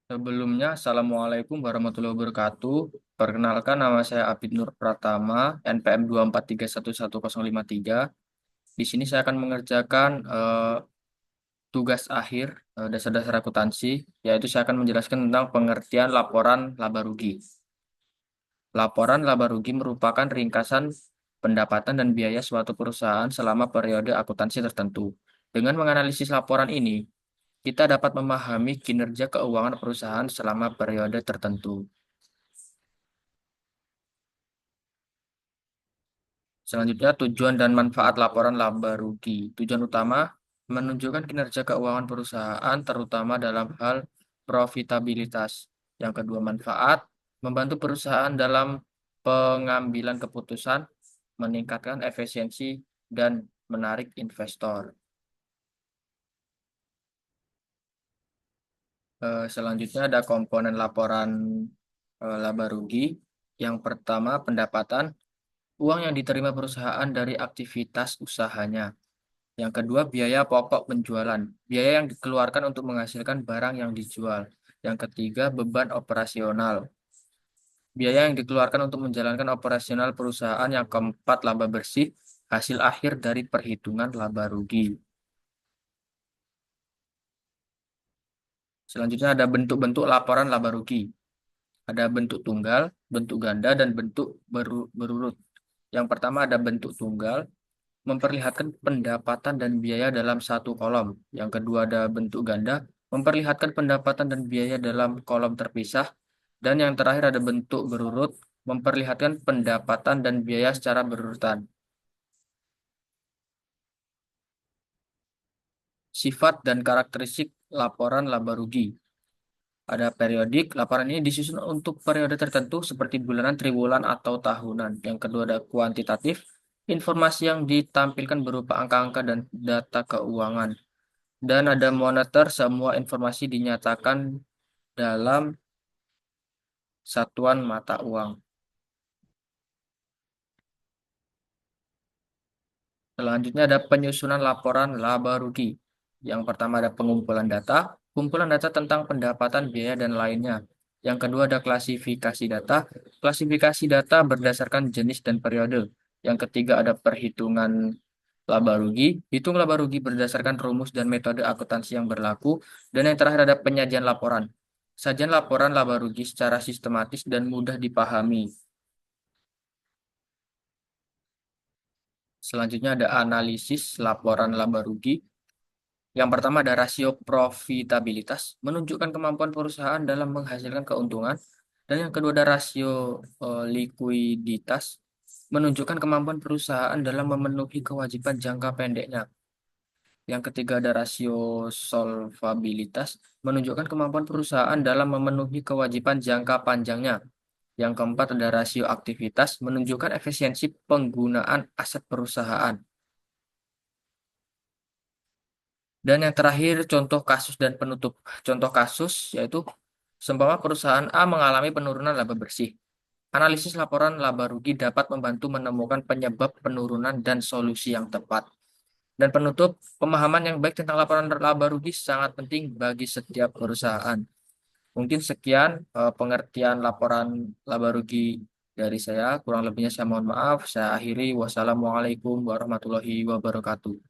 Sebelumnya, Assalamualaikum warahmatullahi wabarakatuh. Perkenalkan, nama saya Abid Nur Pratama, NPM 243111053. Di sini saya akan mengerjakan tugas akhir dasar-dasar akuntansi, yaitu saya akan menjelaskan tentang pengertian laporan laba rugi. Laporan laba rugi merupakan ringkasan pendapatan dan biaya suatu perusahaan selama periode akuntansi tertentu. Dengan menganalisis laporan ini, kita dapat memahami kinerja keuangan perusahaan selama periode tertentu. Selanjutnya, tujuan dan manfaat laporan laba rugi. Tujuan utama menunjukkan kinerja keuangan perusahaan, terutama dalam hal profitabilitas. Yang kedua, manfaat membantu perusahaan dalam pengambilan keputusan, meningkatkan efisiensi, dan menarik investor. Selanjutnya, ada komponen laporan laba rugi. Yang pertama, pendapatan, uang yang diterima perusahaan dari aktivitas usahanya. Yang kedua, biaya pokok penjualan, biaya yang dikeluarkan untuk menghasilkan barang yang dijual. Yang ketiga, beban operasional, biaya yang dikeluarkan untuk menjalankan operasional perusahaan. Yang keempat, laba bersih, hasil akhir dari perhitungan laba rugi. Selanjutnya ada bentuk-bentuk laporan laba rugi. Ada bentuk tunggal, bentuk ganda, dan bentuk berurut. Yang pertama ada bentuk tunggal, memperlihatkan pendapatan dan biaya dalam satu kolom. Yang kedua ada bentuk ganda, memperlihatkan pendapatan dan biaya dalam kolom terpisah. Dan yang terakhir ada bentuk berurut, memperlihatkan pendapatan dan biaya secara berurutan. Sifat dan karakteristik laporan laba rugi. Ada periodik, laporan ini disusun untuk periode tertentu seperti bulanan, triwulan, atau tahunan. Yang kedua ada kuantitatif, informasi yang ditampilkan berupa angka-angka dan data keuangan. Dan ada moneter, semua informasi dinyatakan dalam satuan mata uang. Selanjutnya ada penyusunan laporan laba rugi. Yang pertama ada pengumpulan data, kumpulan data tentang pendapatan, biaya, dan lainnya. Yang kedua ada klasifikasi data, klasifikasi data berdasarkan jenis dan periode. Yang ketiga ada perhitungan laba rugi, hitung laba rugi berdasarkan rumus dan metode akuntansi yang berlaku. Dan yang terakhir ada penyajian laporan. Sajian laporan laba rugi secara sistematis dan mudah dipahami. Selanjutnya ada analisis laporan laba rugi. Yang pertama ada rasio profitabilitas, menunjukkan kemampuan perusahaan dalam menghasilkan keuntungan. Dan yang kedua ada rasio likuiditas, menunjukkan kemampuan perusahaan dalam memenuhi kewajiban jangka pendeknya. Yang ketiga ada rasio solvabilitas, menunjukkan kemampuan perusahaan dalam memenuhi kewajiban jangka panjangnya. Yang keempat ada rasio aktivitas, menunjukkan efisiensi penggunaan aset perusahaan. Dan yang terakhir, contoh kasus dan penutup. Contoh kasus yaitu seumpama perusahaan A mengalami penurunan laba bersih. Analisis laporan laba rugi dapat membantu menemukan penyebab penurunan dan solusi yang tepat. Dan penutup, pemahaman yang baik tentang laporan laba rugi sangat penting bagi setiap perusahaan. Mungkin sekian pengertian laporan laba rugi dari saya. Kurang lebihnya saya mohon maaf. Saya akhiri. Wassalamualaikum warahmatullahi wabarakatuh.